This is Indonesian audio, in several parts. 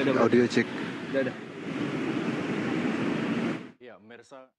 Udah. Audio cek. Udah. Ya, Mersa.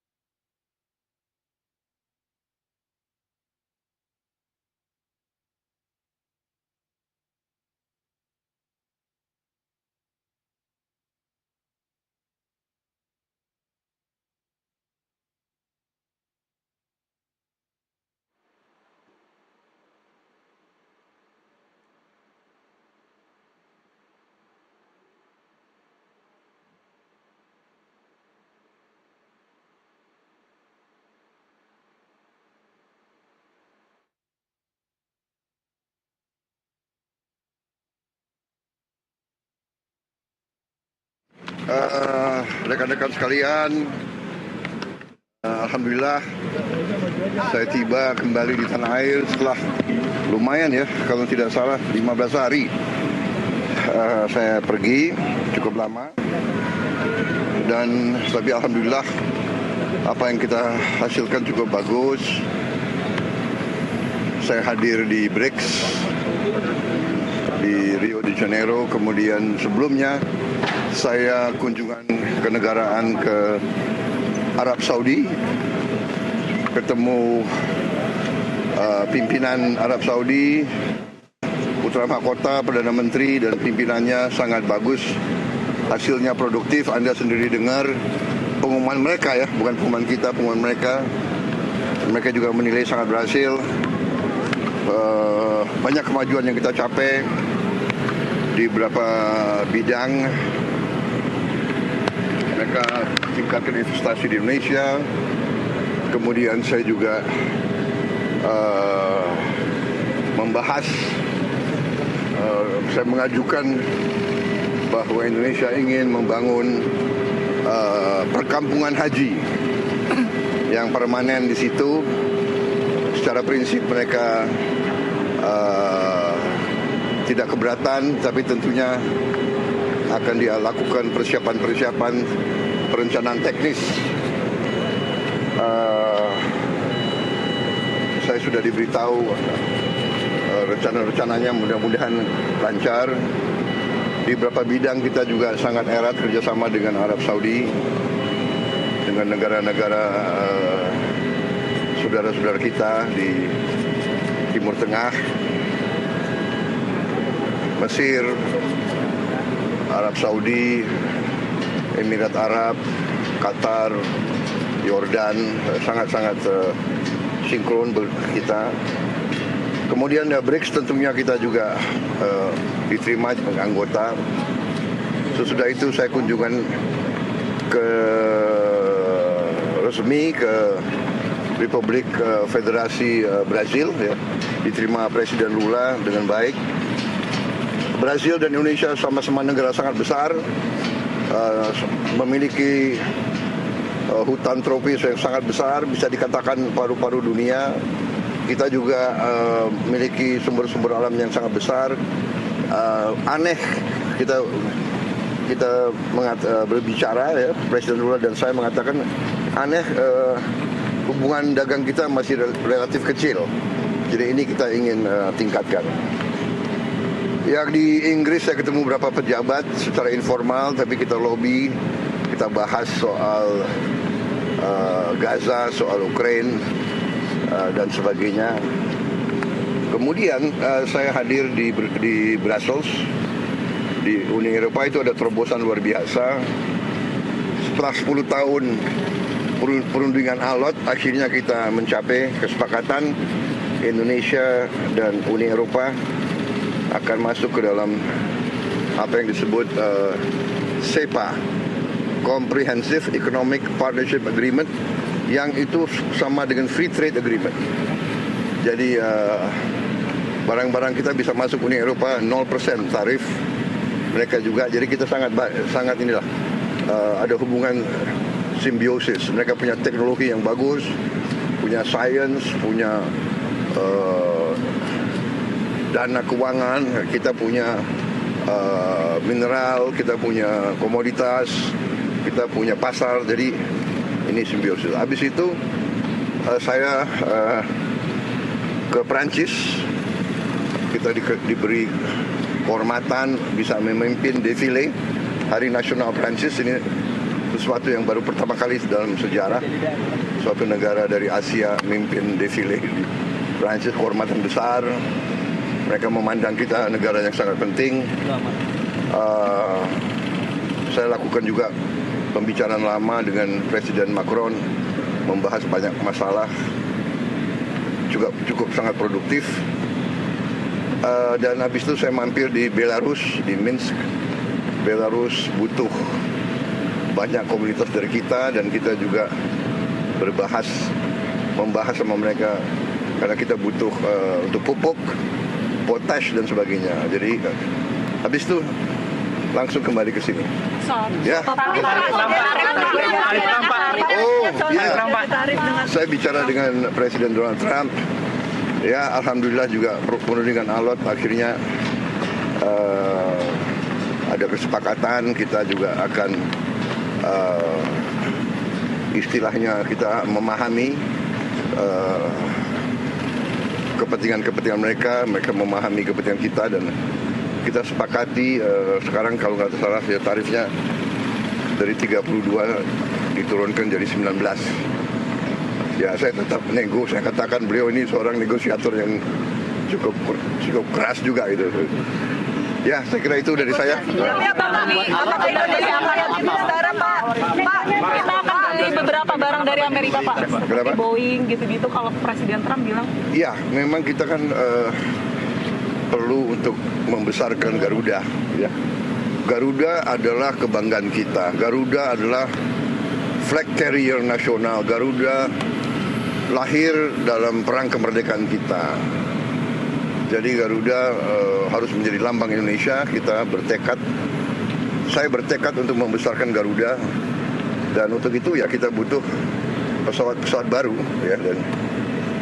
Rekan-rekan sekalian, alhamdulillah saya tiba kembali di tanah air setelah lumayan ya, kalau tidak salah 15 hari saya pergi cukup lama, dan tapi alhamdulillah apa yang kita hasilkan cukup bagus. Saya hadir di BRICS di Rio de Janeiro, kemudian sebelumnya saya kunjungan kenegaraan ke Arab Saudi, ketemu pimpinan Arab Saudi, Putra Mahkota, Perdana Menteri dan pimpinannya sangat bagus, hasilnya produktif. Anda sendiri dengar pengumuman mereka ya, bukan pengumuman kita, pengumuman mereka. Mereka juga menilai sangat berhasil. Banyak kemajuan yang kita capai di beberapa bidang. Mereka tingkatkan investasi di Indonesia. Kemudian saya juga membahas, saya mengajukan bahwa Indonesia ingin membangun perkampungan haji yang permanen di situ. Secara prinsip mereka tidak keberatan, tapi tentunya akan dia lakukan persiapan-persiapan perencanaan teknis. Saya sudah diberitahu rencana-rencananya, mudah-mudahan lancar. Di beberapa bidang kita juga sangat erat kerjasama dengan Arab Saudi, dengan negara-negara saudara-saudara kita di Timur Tengah, Mesir, Arab Saudi, Emirat Arab, Qatar, Yordan, sangat-sangat sinkron kita. Kemudian BRICS tentunya kita juga diterima sebagai anggota. Sesudah itu saya kunjungan resmi ke Republik Federasi Brazil ya, diterima Presiden Lula dengan baik. Brazil dan Indonesia sama-sama negara sangat besar, memiliki hutan tropis yang sangat besar, bisa dikatakan paru-paru dunia. Kita juga memiliki sumber-sumber alam yang sangat besar. Aneh kita berbicara ya, Presiden Lula dan saya mengatakan aneh, hubungan dagang kita masih relatif kecil. Jadi ini kita ingin tingkatkan. Yang di Inggris saya ketemu beberapa pejabat secara informal, tapi kita lobby, kita bahas soal Gaza, soal Ukraina dan sebagainya. Kemudian saya hadir di Brussels, di Uni Eropa. Itu ada terobosan luar biasa. Setelah 10 tahun perundingan alot, akhirnya kita mencapai kesepakatan Indonesia dan Uni Eropa akan masuk ke dalam apa yang disebut CEPA, Comprehensive Economic Partnership Agreement, yang itu sama dengan Free Trade Agreement. Jadi barang-barang kita bisa masuk Uni Eropa 0% tarif, mereka juga. Jadi kita sangat inilah ada hubungan simbiosis. Mereka punya teknologi yang bagus, punya sains, punya dana keuangan, kita punya mineral, kita punya komoditas, kita punya pasar. Jadi ini simbiosis. Habis itu saya ke Prancis, kita diberi kehormatan bisa memimpin defile Hari Nasional Prancis ini sesuatu yang baru pertama kali dalam sejarah suatu negara dari Asia memimpin defile di Prancis, kehormatan besar. Mereka memandang kita negara yang sangat penting. Saya lakukan juga pembicaraan lama dengan Presiden Macron, membahas banyak masalah, juga cukup sangat produktif. Dan habis itu saya mampir di Belarus, di Minsk. Belarus butuh banyak komunitas dari kita, dan kita juga membahas sama mereka karena kita butuh untuk pupuk, potash dan sebagainya. Jadi habis itu langsung kembali ke sini. Ya. Saya bicara dengan Presiden Donald Trump. Ya, alhamdulillah juga penuh dengan alot. Akhirnya ada kesepakatan, kita juga akan istilahnya kita memahami kepentingan mereka memahami kepentingan kita, dan kita sepakati sekarang kalau nggak salah ya tarifnya dari 32 diturunkan jadi 19. Ya, saya tetap nego. Saya katakan beliau ini seorang negosiator yang cukup keras juga gitu. Ya, saya kira itu dari saya. Apakah Indonesia akan setara, Pak? Pak, kita akan beli beberapa barang dari Amerika, Pak. Seperti Boeing gitu-gitu kalau Presiden Trump bilang. Iya, memang kita kan perlu untuk membesarkan Garuda. Ya. Garuda adalah kebanggaan kita. Garuda adalah flag carrier nasional. Garuda lahir dalam perang kemerdekaan kita. Jadi Garuda harus menjadi lambang Indonesia. Saya bertekad untuk membesarkan Garuda, dan untuk itu ya kita butuh pesawat baru ya, dan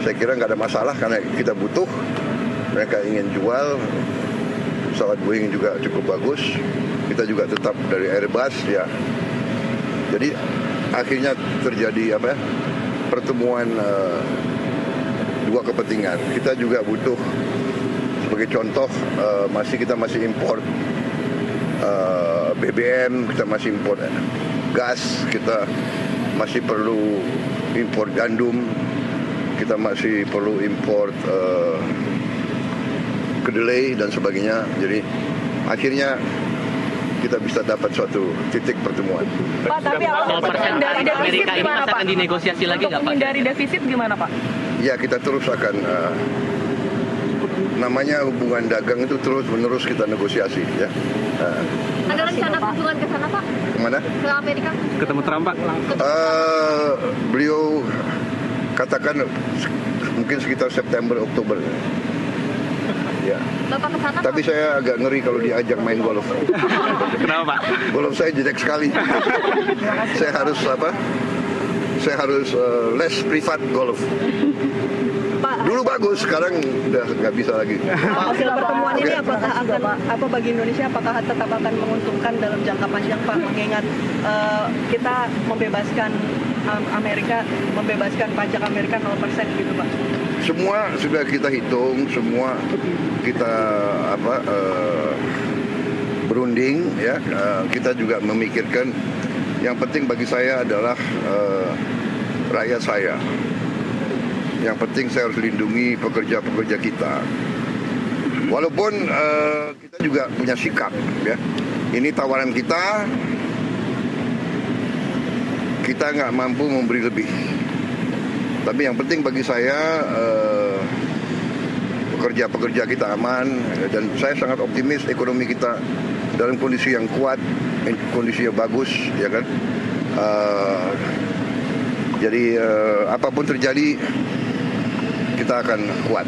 saya kira nggak ada masalah karena kita butuh. Mereka ingin jual pesawat Boeing juga cukup bagus. Kita juga tetap dari Airbus ya. Jadi akhirnya terjadi pertemuan dua kepentingan. Kita juga butuh, sebagai contoh, kita masih import BBM, kita masih import gas, kita masih perlu import gandum, kita masih perlu import kedelai dan sebagainya. Jadi akhirnya kita bisa dapat suatu titik pertemuan. Pak, tapi soal dari defisit gimana, Pak? Akan dinegosiasi lagi nggak, Pak? Dari defisit gimana, Pak? Ya, kita terus akan namanya hubungan dagang itu terus-menerus kita negosiasi ya. Ada rencana kunjungan ke sana, Pak? Kemana? Ke Amerika? Ketemu Trump, Pak? Beliau katakan mungkin sekitar September, Oktober. Ya. Bapak ke sana? Tapi saya agak ngeri kalau diajak main golf. Kenapa, Pak? Golf saya jelek sekali. Saya harus les privat golf. Dulu bagus, sekarang udah nggak bisa lagi. Hasil pertemuan ini apa bagi Indonesia, apakah tetap akan menguntungkan dalam jangka panjang, Pak, mengingat kita membebaskan pajak Amerika 0% gitu, Pak? Semua sudah kita hitung, semua kita berunding ya. Kita juga memikirkan yang penting bagi saya adalah rakyat saya. Yang penting saya harus lindungi pekerja-pekerja kita. Walaupun kita juga punya sikap ya. Ini tawaran kita nggak mampu memberi lebih. Tapi yang penting bagi saya pekerja-pekerja kita aman, dan saya sangat optimis ekonomi kita dalam kondisi yang kuat, kondisi yang bagus, ya kan. Jadi apapun terjadi kita akan kuat.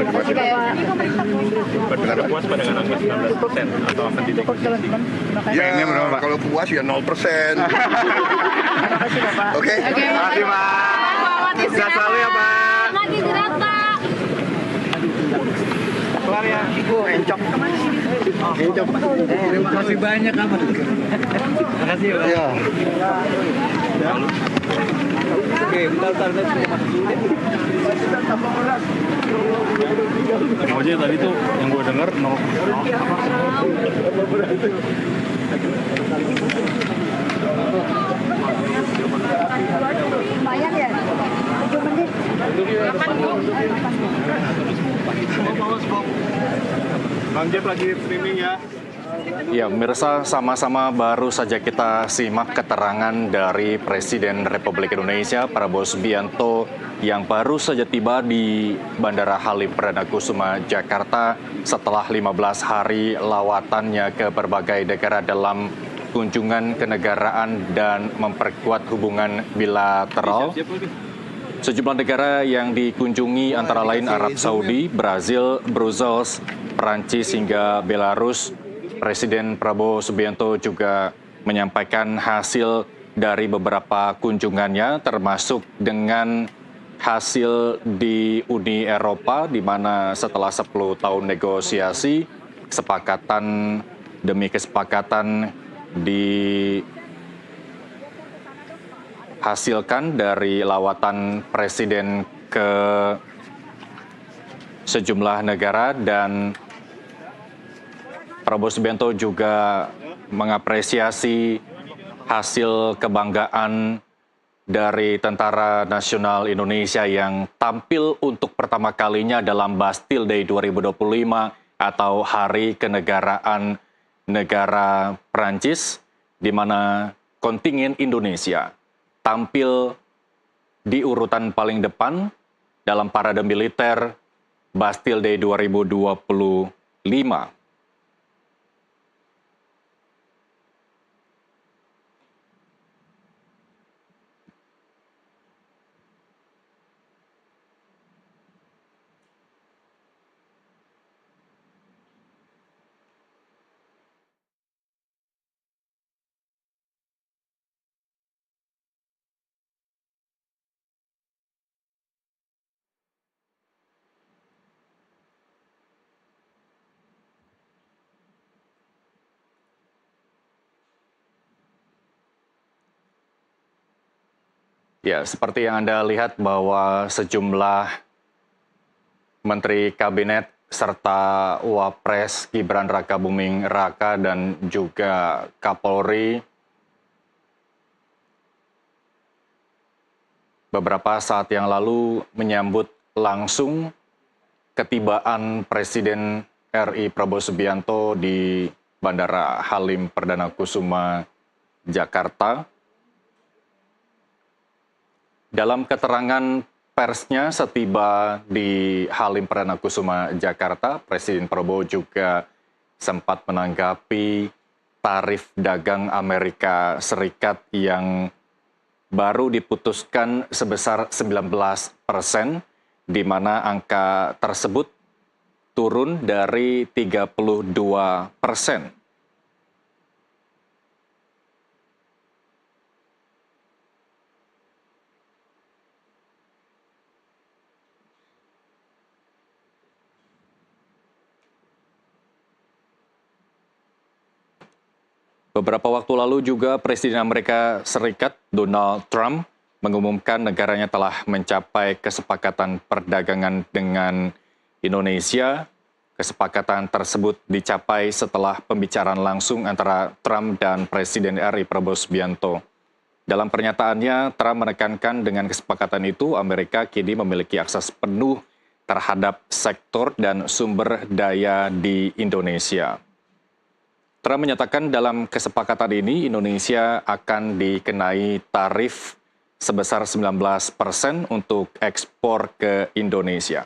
Berpuas pada dengan angka 19% atau akan dinegosiasi? Ya, kalau puas ya 0%. Oke. Terima kasih, Pak. Sehat selalu ya, Pak. Selamat istirahat, Pak. Kelar ya. Encok. Terima kasih banyak, Pak. Terima kasih, Pak. Ya. Oke, bentar, saya masuk dulu deh. Ojek tadi tuh yang gue dengar Bayar ya? 7 menit. Bang Jeff lagi streaming ya. Ya, pemirsa, sama-sama baru saja kita simak keterangan dari Presiden Republik Indonesia Prabowo Subianto yang baru saja tiba di Bandara Halim Perdana Kusuma, Jakarta setelah 15 hari lawatannya ke berbagai negara dalam kunjungan kenegaraan dan memperkuat hubungan bilateral. Sejumlah negara yang dikunjungi antara lain Arab Saudi, Brazil, Brussels, Perancis hingga Belarus. Presiden Prabowo Subianto juga menyampaikan hasil dari beberapa kunjungannya, termasuk dengan hasil di Uni Eropa, di mana setelah 10 tahun negosiasi, kesepakatan demi kesepakatan dihasilkan dari lawatan Presiden ke sejumlah negara, dan Prabowo Subianto juga mengapresiasi hasil kebanggaan dari Tentara Nasional Indonesia yang tampil untuk pertama kalinya dalam Bastille Day 2025 atau Hari Kenegaraan Negara Prancis, di mana kontingen Indonesia tampil di urutan paling depan dalam parade militer Bastille Day 2025. Ya, seperti yang Anda lihat bahwa sejumlah Menteri Kabinet serta Wapres Gibran Rakabuming Raka dan juga Kapolri beberapa saat yang lalu menyambut langsung ketibaan Presiden RI Prabowo Subianto di Bandara Halim Perdana Kusuma, Jakarta. Dalam keterangan persnya setiba di Halim Perdana Kusuma, Jakarta, Presiden Prabowo juga sempat menanggapi tarif dagang Amerika Serikat yang baru diputuskan sebesar 19%, di mana angka tersebut turun dari 32%. Beberapa waktu lalu juga Presiden Amerika Serikat Donald Trump mengumumkan negaranya telah mencapai kesepakatan perdagangan dengan Indonesia. Kesepakatan tersebut dicapai setelah pembicaraan langsung antara Trump dan Presiden RI Prabowo Subianto. Dalam pernyataannya, Trump menekankan dengan kesepakatan itu Amerika kini memiliki akses penuh terhadap sektor dan sumber daya di Indonesia. Trump menyatakan dalam kesepakatan ini Indonesia akan dikenai tarif sebesar 19% untuk ekspor ke Indonesia.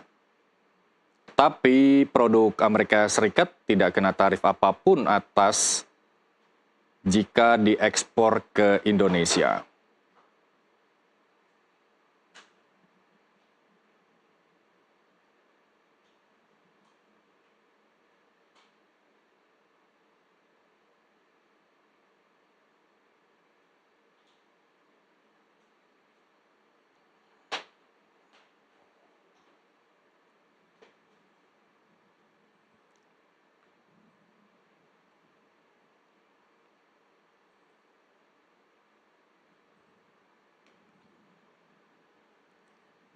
Tapi produk Amerika Serikat tidak kena tarif apapun atas jika diekspor ke Indonesia.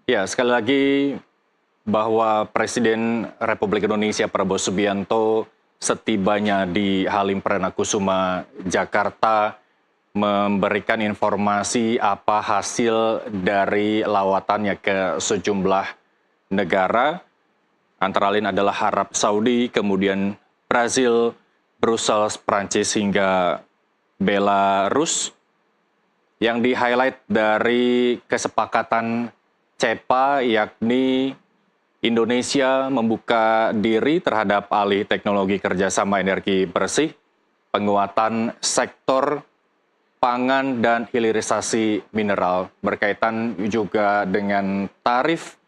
Ya, sekali lagi bahwa Presiden Republik Indonesia Prabowo Subianto setibanya di Halim Perdana Kusuma, Jakarta, memberikan informasi apa hasil dari lawatannya ke sejumlah negara, antara lain adalah Arab Saudi, kemudian Brazil, Brussels, Prancis, hingga Belarus. Yang di-highlight dari kesepakatan CEPA yakni Indonesia membuka diri terhadap alih teknologi kerjasama energi bersih, penguatan sektor pangan dan hilirisasi mineral. Berkaitan juga dengan tarif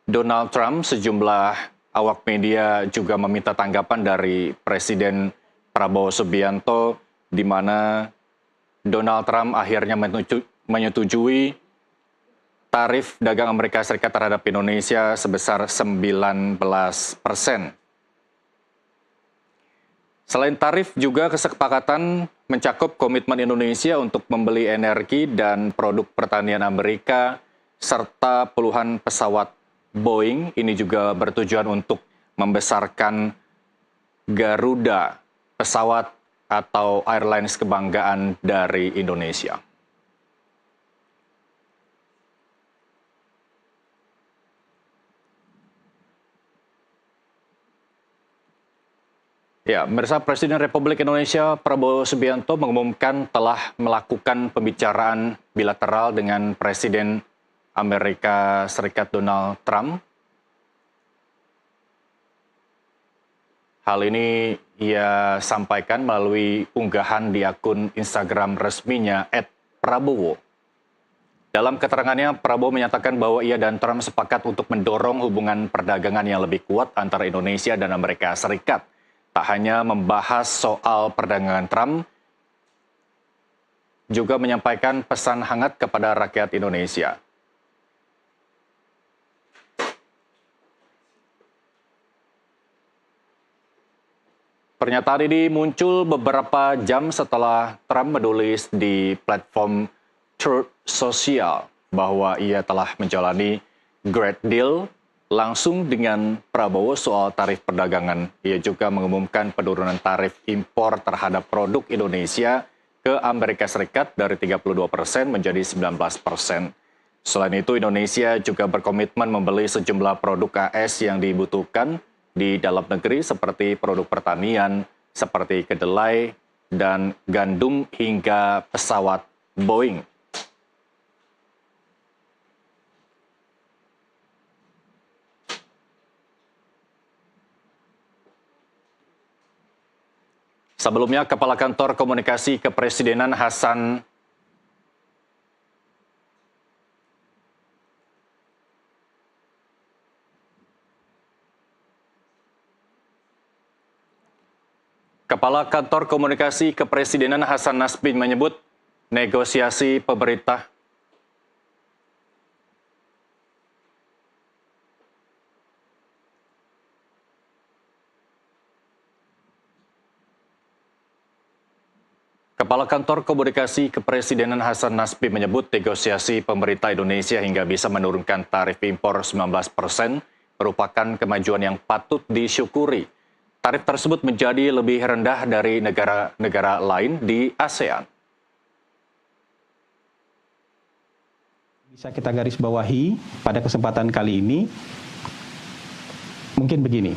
Donald Trump, sejumlah awak media juga meminta tanggapan dari Presiden Prabowo Subianto, di mana Donald Trump akhirnya menyetujui tarif dagang Amerika Serikat terhadap Indonesia sebesar 19%. Selain tarif, juga kesepakatan mencakup komitmen Indonesia untuk membeli energi dan produk pertanian Amerika, serta puluhan pesawat Boeing. Ini juga bertujuan untuk membesarkan Garuda, pesawat atau airlines kebanggaan dari Indonesia. Ya, pemirsa, Presiden Republik Indonesia Prabowo Subianto mengumumkan telah melakukan pembicaraan bilateral dengan Presiden Amerika Serikat Donald Trump. Hal ini ia sampaikan melalui unggahan di akun Instagram resminya @prabowo. Dalam keterangannya, Prabowo menyatakan bahwa ia dan Trump sepakat untuk mendorong hubungan perdagangan yang lebih kuat antara Indonesia dan Amerika Serikat. Tak hanya membahas soal perdagangan, Trump juga menyampaikan pesan hangat kepada rakyat Indonesia. Pernyataan ini muncul beberapa jam setelah Trump menulis di platform Truth Social bahwa ia telah menjalani great deal langsung dengan Prabowo soal tarif perdagangan. Ia juga mengumumkan penurunan tarif impor terhadap produk Indonesia ke Amerika Serikat dari 32% menjadi 19%. Selain itu, Indonesia juga berkomitmen membeli sejumlah produk AS yang dibutuhkan di dalam negeri seperti produk pertanian, seperti kedelai dan gandum hingga pesawat Boeing. Sebelumnya, Kepala Kantor Komunikasi Kepresidenan Hasan Nasbin menyebut negosiasi pemerintah Kepala Kantor Komunikasi Kepresidenan Hasan Nasbin menyebut negosiasi pemerintah Indonesia hingga bisa menurunkan tarif impor 19% merupakan kemajuan yang patut disyukuri. Tarif tersebut menjadi lebih rendah dari negara-negara lain di ASEAN. Bisa kita garis bawahi pada kesempatan kali ini, mungkin begini,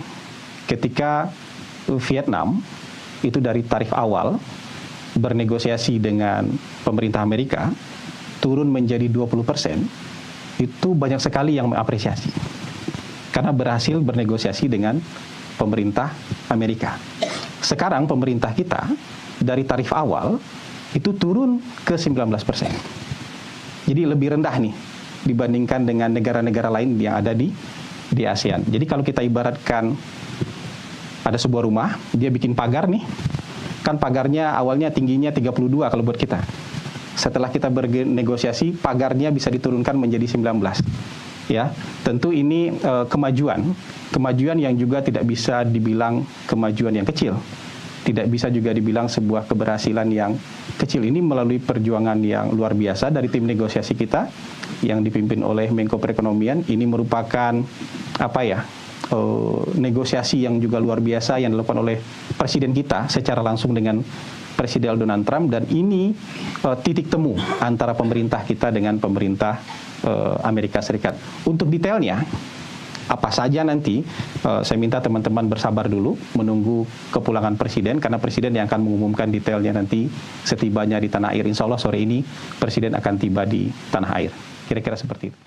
ketika Vietnam itu dari tarif awal bernegosiasi dengan pemerintah Amerika turun menjadi 20%, itu banyak sekali yang mengapresiasi karena berhasil bernegosiasi dengan pemerintah Amerika. Sekarang pemerintah kita dari tarif awal itu turun ke 19%. Jadi lebih rendah nih dibandingkan dengan negara-negara lain yang ada di ASEAN. Jadi kalau kita ibaratkan ada sebuah rumah, dia bikin pagar nih, kan pagarnya awalnya tingginya 32 kalau buat kita. Setelah kita bernegosiasi, pagarnya bisa diturunkan menjadi 19. Ya, tentu ini kemajuan yang juga tidak bisa dibilang kemajuan yang kecil. tidak bisa juga dibilang sebuah keberhasilan yang kecil. Ini melalui perjuangan yang luar biasa dari tim negosiasi kita yang dipimpin oleh Menko Perekonomian. Ini merupakan negosiasi yang juga luar biasa yang dilakukan oleh Presiden kita secara langsung dengan Presiden Donald Trump, dan ini titik temu antara pemerintah kita dengan pemerintah Amerika Serikat. Untuk detailnya apa saja nanti, saya minta teman-teman bersabar dulu menunggu kepulangan Presiden, karena Presiden yang akan mengumumkan detailnya nanti setibanya di tanah air. Insya Allah sore ini Presiden akan tiba di tanah air. Kira-kira seperti itu.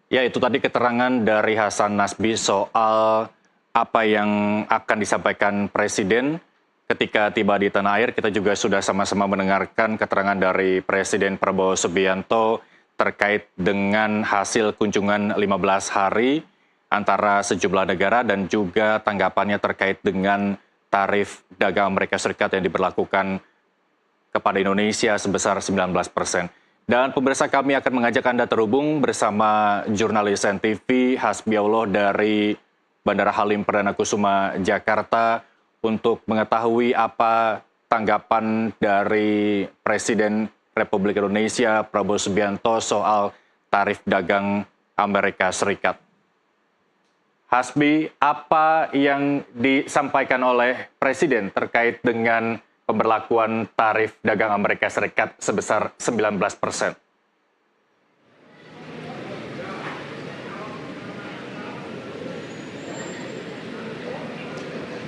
Ya, itu tadi keterangan dari Hasan Nasbi soal apa yang akan disampaikan Presiden ketika tiba di tanah air. Kita juga sudah sama-sama mendengarkan keterangan dari Presiden Prabowo Subianto terkait dengan hasil kunjungan 15 hari antara sejumlah negara dan juga tanggapannya terkait dengan tarif dagang Amerika Serikat yang diberlakukan kepada Indonesia sebesar 19%. Dan pemirsa, kami akan mengajak Anda terhubung bersama jurnalis NTV Hasbiaullah dari Bandara Halim Perdana Kusuma, Jakarta, untuk mengetahui apa tanggapan dari Presiden Republik Indonesia Prabowo Subianto soal tarif dagang Amerika Serikat. Hasbi, apa yang disampaikan oleh Presiden terkait dengan pemberlakuan tarif dagang Amerika Serikat sebesar 19%?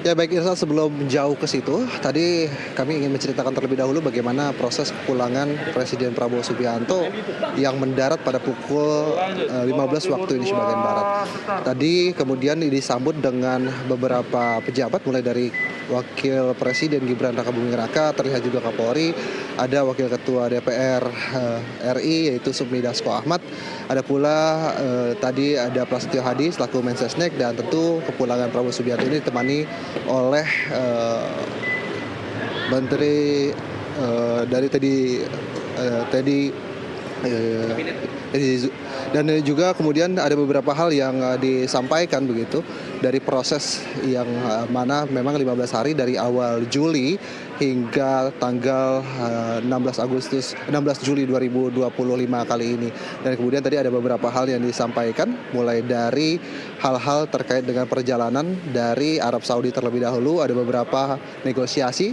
Ya baik Irsa, sebelum jauh ke situ, tadi kami ingin menceritakan terlebih dahulu bagaimana proses kepulangan Presiden Prabowo Subianto yang mendarat pada pukul 15 waktu Indonesia bagian Barat. Tadi kemudian disambut dengan beberapa pejabat, mulai dari Wakil Presiden Gibran Rakabuming Raka, terlihat juga Kapolri, ada Wakil Ketua DPR RI yaitu Sufmi Dasko Ahmad, ada pula tadi ada Prasetyo Hadi selaku Mensesnek, dan tentu kepulangan Prabowo Subianto ini ditemani oleh Menteri dari Teddy dan juga kemudian ada beberapa hal yang disampaikan begitu dari proses yang mana memang 15 hari dari awal Juli hingga tanggal 16 Juli 2025 kali ini. Dan kemudian tadi ada beberapa hal yang disampaikan, mulai dari hal-hal terkait dengan perjalanan dari Arab Saudi terlebih dahulu, ada beberapa negosiasi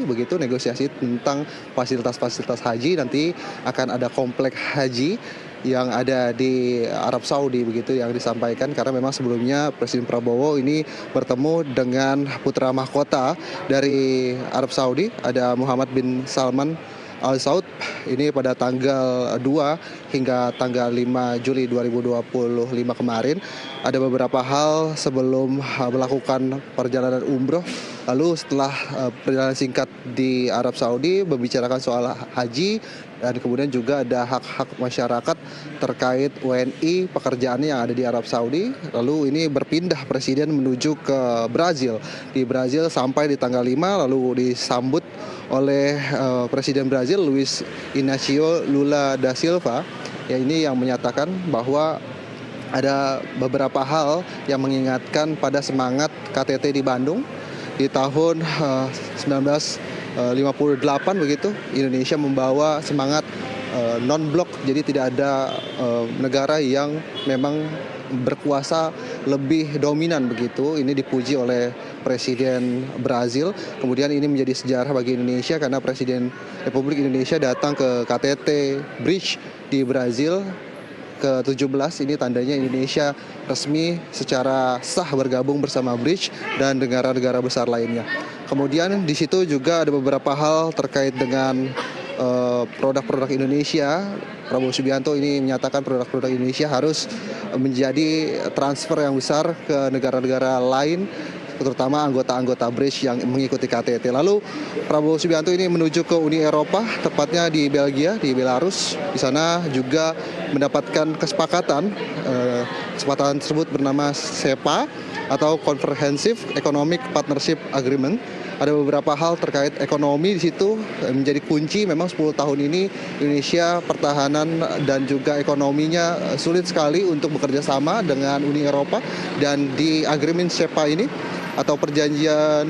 tentang fasilitas-fasilitas haji. Nanti akan ada komplek haji yang ada di Arab Saudi begitu yang disampaikan, karena memang sebelumnya Presiden Prabowo ini bertemu dengan putra mahkota dari Arab Saudi, ada Muhammad bin Salman Al Saud, ini pada tanggal 2 hingga tanggal 5 Juli 2025 kemarin. Ada beberapa hal sebelum melakukan perjalanan umroh. Lalu setelah perjalanan singkat di Arab Saudi membicarakan soal haji, dan kemudian juga ada hak-hak masyarakat terkait WNI pekerjaannya yang ada di Arab Saudi. Lalu ini berpindah Presiden menuju ke Brazil. Di Brazil sampai di tanggal 5, lalu disambut oleh Presiden Brazil Luiz Inácio Lula da Silva. Ya, ini yang menyatakan bahwa ada beberapa hal yang mengingatkan pada semangat KTT di Bandung di tahun 1958 begitu. Indonesia membawa semangat non-blok, jadi tidak ada negara yang memang berkuasa lebih dominan begitu. Ini dipuji oleh Presiden Brazil. Kemudian ini menjadi sejarah bagi Indonesia karena Presiden Republik Indonesia datang ke KTT Bridge di Brazil ke-17. Ini tandanya Indonesia resmi secara sah bergabung bersama Bridge dan negara-negara besar lainnya. Kemudian di situ juga ada beberapa hal terkait dengan produk-produk Indonesia. Prabowo Subianto ini menyatakan produk-produk Indonesia harus menjadi transfer yang besar ke negara-negara lain, terutama anggota-anggota Bridge yang mengikuti KTT. Lalu Prabowo Subianto ini menuju ke Uni Eropa, tepatnya di Belgia, di Belarus. Di sana juga mendapatkan kesepakatan. Kesepakatan tersebut bernama CEPA atau Comprehensive Economic Partnership Agreement. Ada beberapa hal terkait ekonomi di situ menjadi kunci. Memang 10 tahun ini Indonesia pertahanan dan juga ekonominya sulit sekali untuk bekerja sama dengan Uni Eropa, dan di agreement CEPA ini atau perjanjian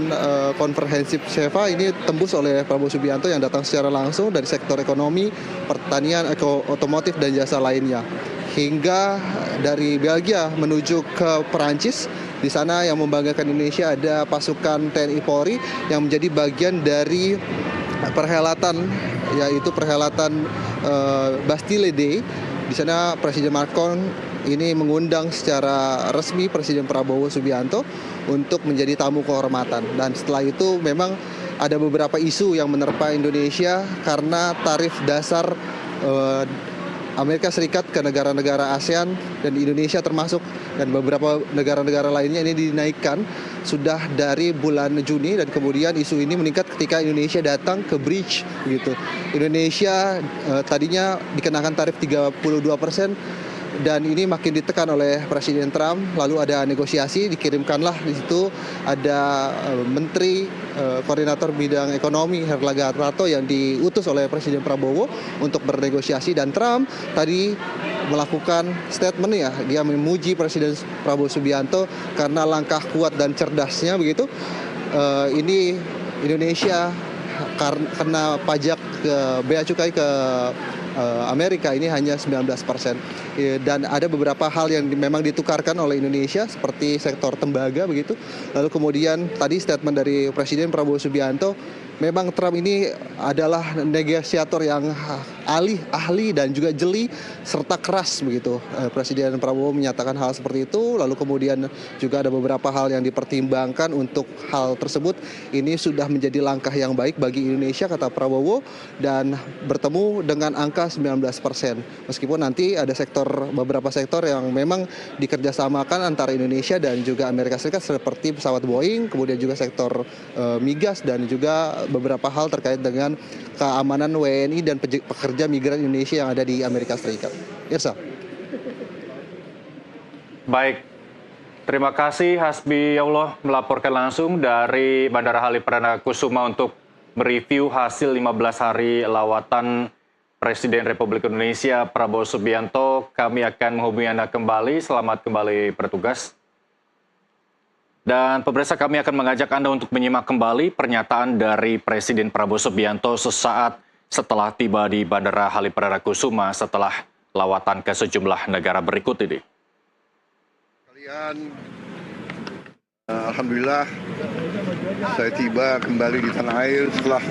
komprehensif SEPA ini tembus oleh Prabowo Subianto yang datang secara langsung dari sektor ekonomi, pertanian, otomotif, dan jasa lainnya. Hingga dari Belgia menuju ke Perancis, di sana yang membanggakan Indonesia ada pasukan TNI Polri yang menjadi bagian dari perhelatan, yaitu perhelatan Bastille Day. Di sana Presiden Macron ini mengundang secara resmi Presiden Prabowo Subianto untuk menjadi tamu kehormatan. Dan setelah itu memang ada beberapa isu yang menerpa Indonesia karena tarif dasar Amerika Serikat ke negara-negara ASEAN dan Indonesia termasuk, dan beberapa negara-negara lainnya ini dinaikkan sudah dari bulan Juni, dan kemudian isu ini meningkat ketika Indonesia datang ke bridge gitu. Indonesia tadinya dikenakan tarif 32%, dan ini makin ditekan oleh Presiden Trump. Lalu ada negosiasi, dikirimkanlah di situ ada Menteri Koordinator Bidang Ekonomi Herlangga Hartarto yang diutus oleh Presiden Prabowo untuk bernegosiasi, dan Trump tadi melakukan statement ya, dia memuji Presiden Prabowo Subianto karena langkah kuat dan cerdasnya begitu. Ini Indonesia kena pajak bea cukai ke Amerika ini hanya 19%. Dan ada beberapa hal yang memang ditukarkan oleh Indonesia seperti sektor tembaga begitu. Lalu kemudian tadi statement dari Presiden Prabowo Subianto, memang Trump ini adalah negosiator yang ahli dan juga jeli serta keras begitu. Presiden Prabowo menyatakan hal seperti itu. Lalu kemudian juga ada beberapa hal yang dipertimbangkan untuk hal tersebut. Ini sudah menjadi langkah yang baik bagi Indonesia, kata Prabowo, dan bertemu dengan angka 19%. Meskipun nanti ada beberapa sektor yang memang dikerjasamakan antara Indonesia dan juga Amerika Serikat seperti pesawat Boeing, kemudian juga sektor migas, dan juga beberapa hal terkait dengan keamanan WNI dan pekerja migran Indonesia yang ada di Amerika Serikat. Irsa. Baik, terima kasih Hasbi Allah melaporkan langsung dari Bandara Halim Perdana Kusuma untuk mereview hasil 15 hari lawatan Presiden Republik Indonesia Prabowo Subianto. Kami akan menghubungi Anda kembali. Selamat kembali bertugas. Dan pemirsa, kami akan mengajak Anda untuk menyimak kembali pernyataan dari Presiden Prabowo Subianto sesaat setelah tiba di Bandara Halim Perdana Kusuma setelah lawatan ke sejumlah negara berikut ini. Alhamdulillah saya tiba kembali di tanah air setelah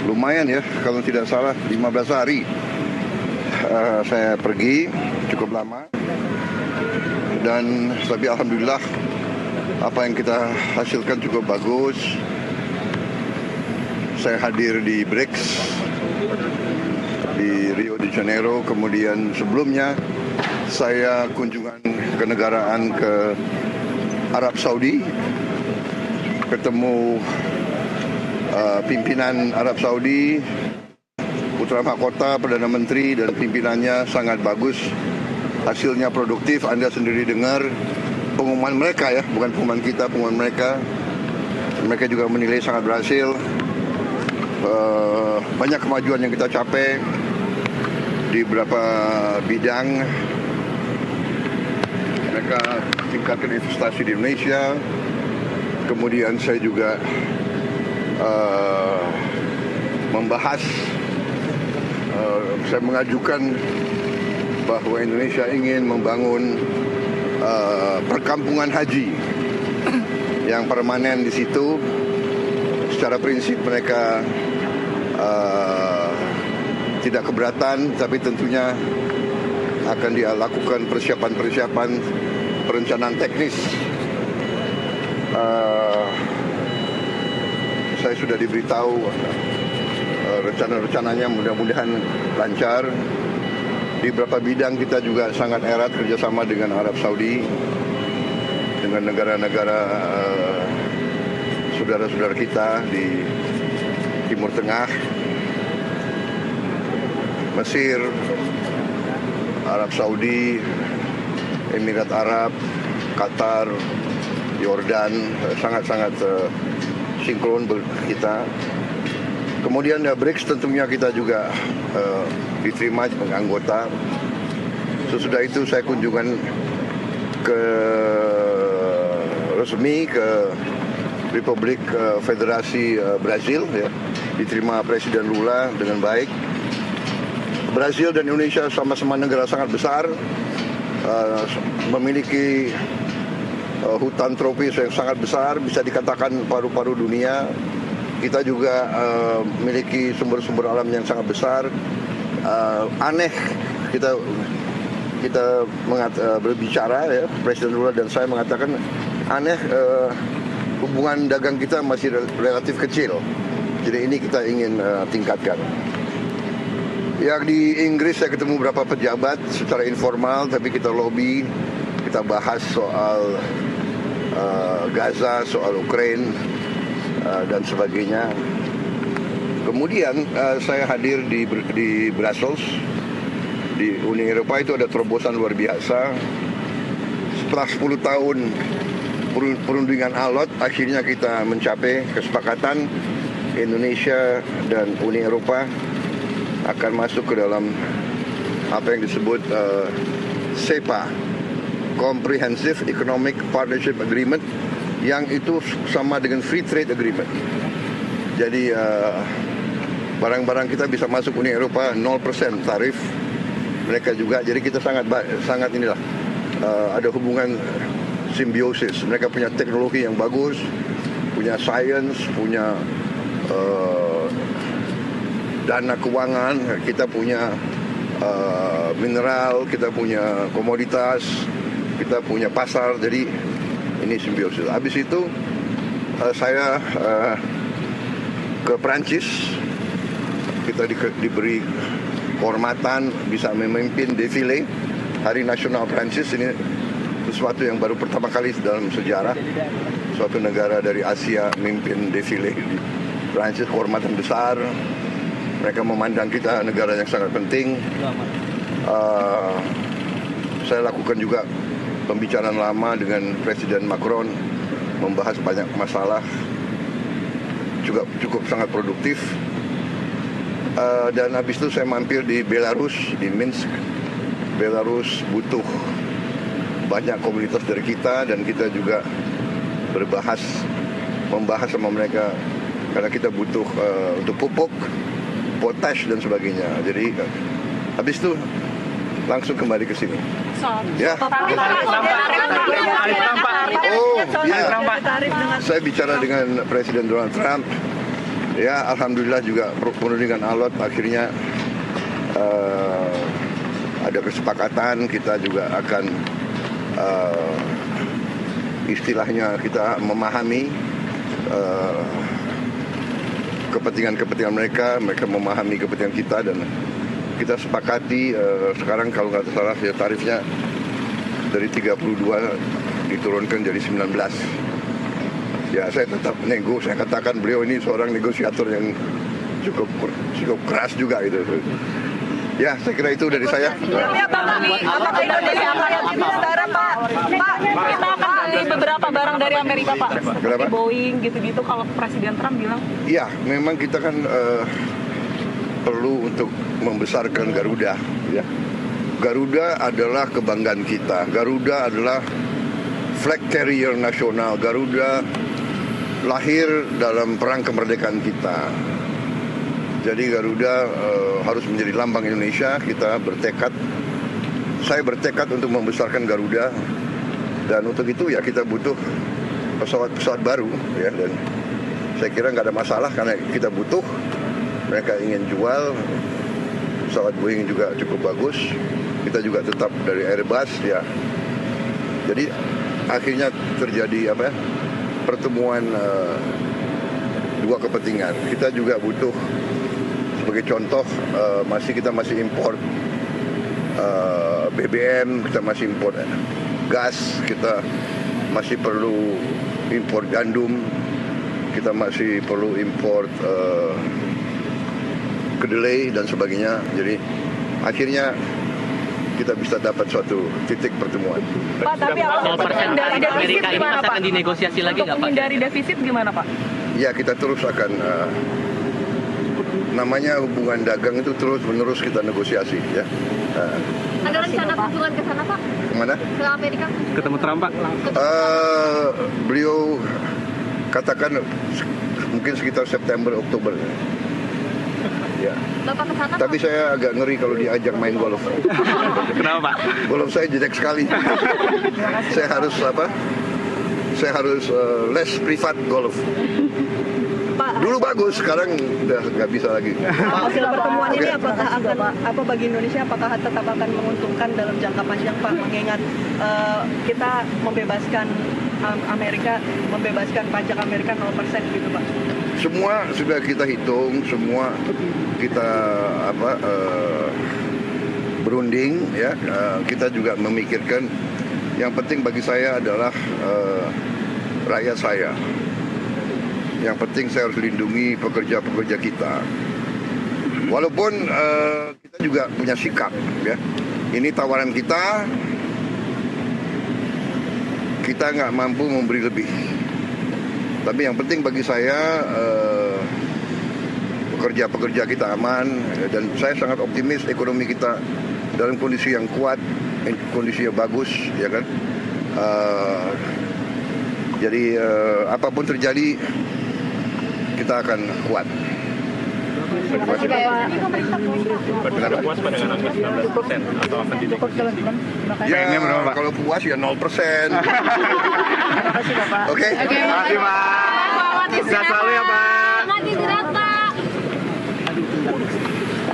lumayan ya, kalau tidak salah 15 hari saya pergi, cukup lama. Dan tapi alhamdulillah apa yang kita hasilkan cukup bagus. Saya hadir di BRICS di Rio de Janeiro, kemudian sebelumnya saya kunjungan kenegaraan ke Arab Saudi, ketemu pimpinan Arab Saudi, Putra Mahkota, Perdana Menteri, dan pimpinannya sangat bagus. Hasilnya produktif, Anda sendiri dengar pengumuman mereka ya, bukan pengumuman kita, pengumuman mereka. Mereka juga menilai sangat berhasil. Banyak kemajuan yang kita capai di beberapa bidang. Mereka tingkatkan investasi di Indonesia. Kemudian saya juga membahas, saya mengajukan bahwa Indonesia ingin membangun perkampungan haji yang permanen di situ. Secara prinsip mereka tidak keberatan, tapi tentunya akan dilakukan persiapan-persiapan perencanaan teknis. Saya sudah diberitahu rencana-rencananya, mudah-mudahan lancar. Di beberapa bidang kita juga sangat erat kerjasama dengan Arab Saudi, dengan negara-negara saudara-saudara kita di Timur Tengah, Mesir, Arab Saudi, Emirat Arab, Qatar, Yordan, sangat-sangat sinkron kita. Kemudian BRICS tentunya kita juga diterima sebagai anggota. Sesudah itu saya kunjungan ke resmi ke Republik Federasi Brazil, ya, diterima Presiden Lula dengan baik. Brazil dan Indonesia sama-sama negara sangat besar, memiliki hutan tropis yang sangat besar, bisa dikatakan paru-paru dunia. Kita juga memiliki sumber-sumber alam yang sangat besar. Aneh kita berbicara, ya, Presiden Lula dan saya mengatakan aneh, hubungan dagang kita masih relatif kecil. Jadi ini kita ingin tingkatkan. Yang di Inggris saya ketemu beberapa pejabat secara informal, tapi kita lobby, kita bahas soal Gaza, soal Ukraina, dan sebagainya. Kemudian saya hadir di Brussels, di Uni Eropa. Itu ada terobosan luar biasa. Setelah 10 tahun perundingan alot, akhirnya kita mencapai kesepakatan Indonesia dan Uni Eropa akan masuk ke dalam apa yang disebut CEPA, Comprehensive Economic Partnership Agreement, yang itu sama dengan Free Trade Agreement. Jadi barang-barang kita bisa masuk Uni Eropa 0% tarif, mereka juga. Jadi kita sangat inilah, ada hubungan simbiosis. Mereka punya teknologi yang bagus, punya sains, punya dana keuangan, kita punya mineral, kita punya komoditas, kita punya pasar. Jadi ini simbiosis. Habis itu saya ke Prancis, kita diberi kehormatan bisa memimpin defile Hari Nasional Prancis. Ini sesuatu yang baru pertama kali dalam sejarah suatu negara dari Asia memimpin defile di Prancis, kehormatan besar. Mereka memandang kita negara yang sangat penting. Saya lakukan juga pembicaraan lama dengan Presiden Macron, membahas banyak masalah, juga cukup sangat produktif. Dan habis itu saya mampir di Belarus, di Minsk. Belarus butuh banyak komunitas dari kita, dan kita juga membahas sama mereka, karena kita butuh untuk pupuk, potash dan sebagainya. Jadi habis itu langsung kembali ke sini. Ya. Oh, ya. Saya bicara dengan Presiden Donald Trump. Ya, alhamdulillah juga perundingan alot akhirnya ada kesepakatan. Kita juga akan istilahnya kita memahami kepentingan mereka memahami kepentingan kita, dan kita sepakati sekarang kalau nggak salah ya, tarifnya dari 32 diturunkan jadi 19. Ya, saya tetap nego. Saya katakan beliau ini seorang negosiator yang cukup keras juga gitu. Ya, saya kira itu dari saya. Apakah Indonesia akan setara, Pak? Pak, kita akan beli beberapa barang dari Amerika, Pak. Seperti Boeing gitu-gitu kalau Presiden Trump bilang. Iya, memang kita kan perlu untuk membesarkan Garuda. Ya. Garuda adalah kebanggaan kita. Garuda adalah flag carrier nasional. Garuda lahir dalam perang kemerdekaan kita. Jadi Garuda harus menjadi lambang Indonesia. Kita bertekad, saya bertekad untuk membesarkan Garuda, dan untuk itu ya kita butuh pesawat-pesawat baru, ya. Dan saya kira nggak ada masalah karena kita butuh. Mereka ingin jual pesawat Boeing juga cukup bagus. Kita juga tetap dari Airbus, ya. Jadi akhirnya terjadi pertemuan dua kepentingan. Kita juga butuh, sebagai contoh, kita masih import BBM, kita masih import gas, kita masih perlu import gandum, kita masih perlu import kedelai dan sebagainya. Jadi akhirnya kita bisa dapat suatu titik pertemuan. Pak, tapi untuk menghindari defisit gimana, Pak? Akan dinegosiasi lagi nggak, Pak? Untuk menghindari defisit gimana, Pak? Ya, kita terus akan namanya hubungan dagang itu terus-menerus kita negosiasi, ya. Ada rencana kunjungan ke sana, Pak? Kemana? Kemana? Ke Amerika. Ketemu Trump, Pak. Beliau katakan mungkin sekitar September Oktober. Ya. Bapak ke sana. Tapi saya agak ngeri kalau diajak main golf. Kenapa, Pak? Golf saya jelek sekali. Saya harus apa? Saya harus les privat golf. Dulu bagus, sekarang udah nggak bisa lagi. Hasil pertemuan ini Oke. apakah akan apa bagi Indonesia, apakah tetap akan menguntungkan dalam jangka panjang, Pak, mengingat kita membebaskan Amerika, membebaskan pajak Amerika 0% gitu, Pak? Semua sudah kita hitung, semua kita berunding, ya. Kita juga memikirkan. Yang penting bagi saya adalah rakyat saya. Yang penting saya harus lindungi pekerja-pekerja kita. Walaupun kita juga punya sikap, ya. Ini tawaran kita nggak mampu memberi lebih. Tapi yang penting bagi saya pekerja-pekerja kita aman, dan saya sangat optimis ekonomi kita dalam kondisi yang kuat, kondisi yang bagus, ya kan. Jadi apapun terjadi kita akan kuat. Terima kasih. Berpendapat puas pada dengan angka 19% atau akan dinegosiasi? Ya, kalau puas ya 0%. Oke. Terima kasih, Pak. Sehat selalu ya, Pak. Selamat istirahat, Pak.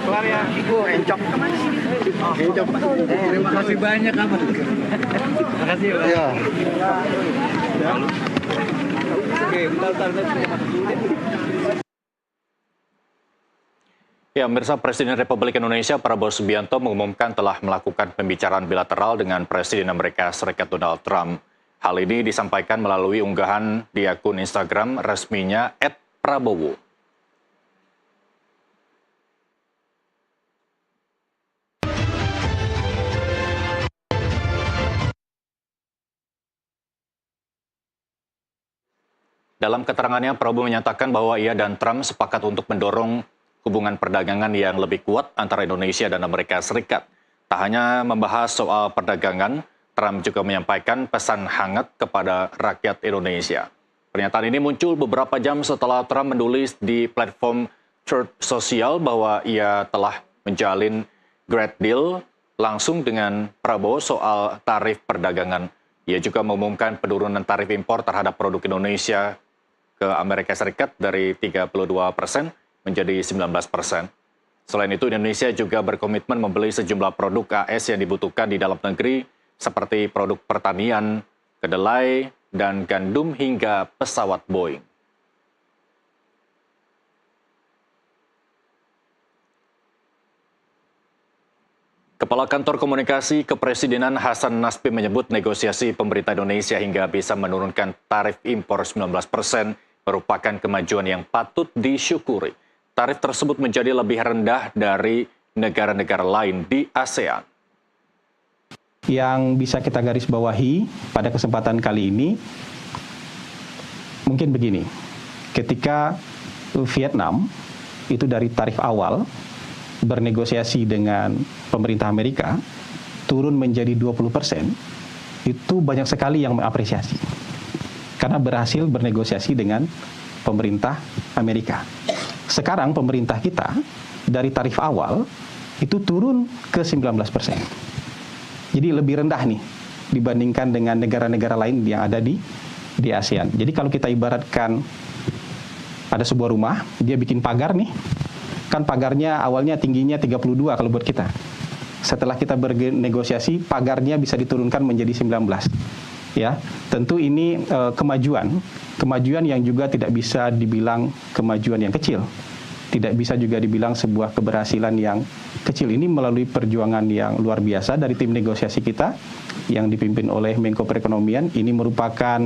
Kelar ya. Encok. Encok. Terima kasih banyak, Pak. Terima kasih, Pak. Ya. Oke, bentar. Ya, pemirsa, Presiden Republik Indonesia Prabowo Subianto mengumumkan telah melakukan pembicaraan bilateral dengan Presiden Amerika Serikat Donald Trump. Hal ini disampaikan melalui unggahan di akun Instagram resminya @prabowo. Dalam keterangannya, Prabowo menyatakan bahwa ia dan Trump sepakat untuk mendorong hubungan perdagangan yang lebih kuat antara Indonesia dan Amerika Serikat. Tak hanya membahas soal perdagangan, Trump juga menyampaikan pesan hangat kepada rakyat Indonesia. Pernyataan ini muncul beberapa jam setelah Trump menulis di platform Truth Social bahwa ia telah menjalin great deal langsung dengan Prabowo soal tarif perdagangan. Ia juga mengumumkan penurunan tarif impor terhadap produk Indonesia ke Amerika Serikat dari 32% menjadi 19%. Selain itu, Indonesia juga berkomitmen membeli sejumlah produk AS yang dibutuhkan di dalam negeri, seperti produk pertanian, kedelai, dan gandum hingga pesawat Boeing. Kepala Kantor Komunikasi Kepresidenan Hasan Nasbi menyebut negosiasi pemerintah Indonesia hingga bisa menurunkan tarif impor 19% merupakan kemajuan yang patut disyukuri. Tarif tersebut menjadi lebih rendah dari negara-negara lain di ASEAN. Yang bisa kita garis bawahi pada kesempatan kali ini, mungkin begini, ketika Vietnam itu dari tarif awal bernegosiasi dengan pemerintah Amerika turun menjadi 20%, itu banyak sekali yang mengapresiasi. Karena berhasil bernegosiasi dengan pemerintah Amerika. Sekarang pemerintah kita dari tarif awal itu turun ke 19%. Jadi lebih rendah nih dibandingkan dengan negara-negara lain yang ada di ASEAN. Jadi kalau kita ibaratkan ada sebuah rumah, dia bikin pagar nih. Kan pagarnya awalnya tingginya 32 kalau buat kita. Setelah kita bernegosiasi, pagarnya bisa diturunkan menjadi 19. Ya, tentu ini kemajuan yang juga tidak bisa dibilang kemajuan yang kecil, tidak bisa juga dibilang sebuah keberhasilan yang kecil. Ini melalui perjuangan yang luar biasa dari tim negosiasi kita yang dipimpin oleh Menko Perekonomian. Ini merupakan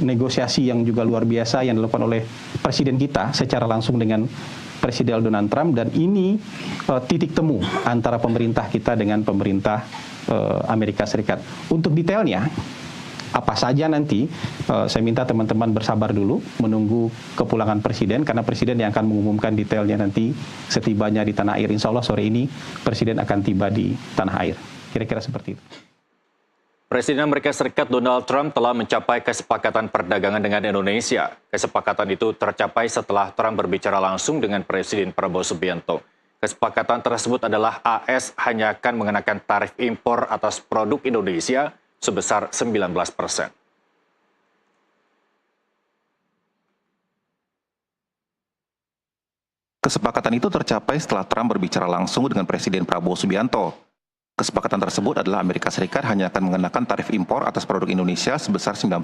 negosiasi yang juga luar biasa yang dilakukan oleh Presiden kita secara langsung dengan Presiden Donald Trump, dan ini titik temu antara pemerintah kita dengan pemerintah Amerika Serikat. Untuk detailnya, apa saja nanti, saya minta teman-teman bersabar dulu menunggu kepulangan Presiden, karena Presiden yang akan mengumumkan detailnya nanti setibanya di tanah air. Insya Allah sore ini Presiden akan tiba di tanah air. Kira-kira seperti itu. Presiden Amerika Serikat Donald Trump telah mencapai kesepakatan perdagangan dengan Indonesia. Kesepakatan itu tercapai setelah Trump berbicara langsung dengan Presiden Prabowo Subianto. Kesepakatan tersebut adalah AS hanya akan mengenakan tarif impor atas produk Indonesia sebesar 19%. Kesepakatan itu tercapai setelah Trump berbicara langsung dengan Presiden Prabowo Subianto. Kesepakatan tersebut adalah Amerika Serikat hanya akan mengenakan tarif impor atas produk Indonesia sebesar 19%.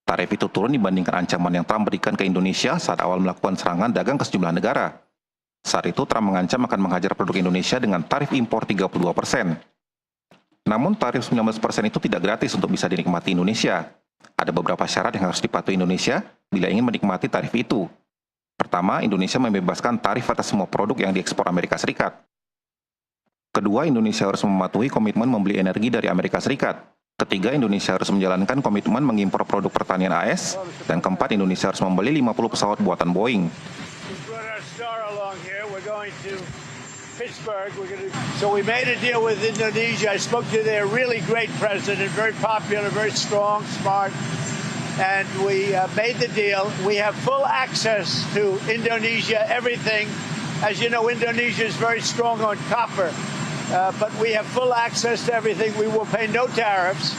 Tarif itu turun dibandingkan ancaman yang Trump berikan ke Indonesia saat awal melakukan serangan dagang ke sejumlah negara. Saat itu Trump mengancam akan menghajar produk Indonesia dengan tarif impor 32%. Namun tarif 19% itu tidak gratis untuk bisa dinikmati Indonesia. Ada beberapa syarat yang harus dipatuhi Indonesia bila ingin menikmati tarif itu. Pertama, Indonesia membebaskan tarif atas semua produk yang diekspor Amerika Serikat. Kedua, Indonesia harus mematuhi komitmen membeli energi dari Amerika Serikat. Ketiga, Indonesia harus menjalankan komitmen mengimpor produk pertanian AS. Dan keempat, Indonesia harus membeli 50 pesawat buatan Boeing. So we made a deal with Indonesia. I spoke to their really great president, very popular, very strong, smart. And we made the deal. We have full access to Indonesia, everything. As you know, Indonesia is very strong on copper. But we have full access to everything. We will pay no tariffs.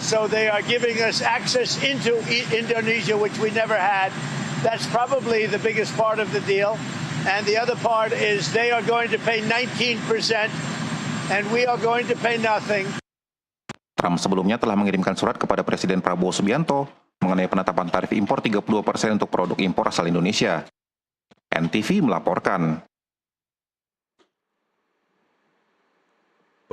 So they are giving us access into Indonesia, which we never had. That's probably the biggest part of the deal. And the other part is they are going to pay 19%, and we are going to pay nothing. Trump sebelumnya telah mengirimkan surat kepada Presiden Prabowo Subianto mengenai penetapan tarif impor 32% untuk produk impor asal Indonesia. NTV melaporkan.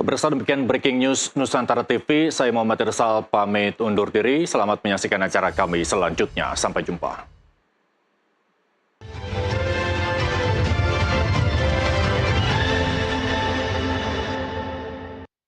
Pemirsa, demikian Breaking News Nusantara TV. Saya Muhammad Irsal pamit undur diri. Selamat menyaksikan acara kami selanjutnya. Sampai jumpa.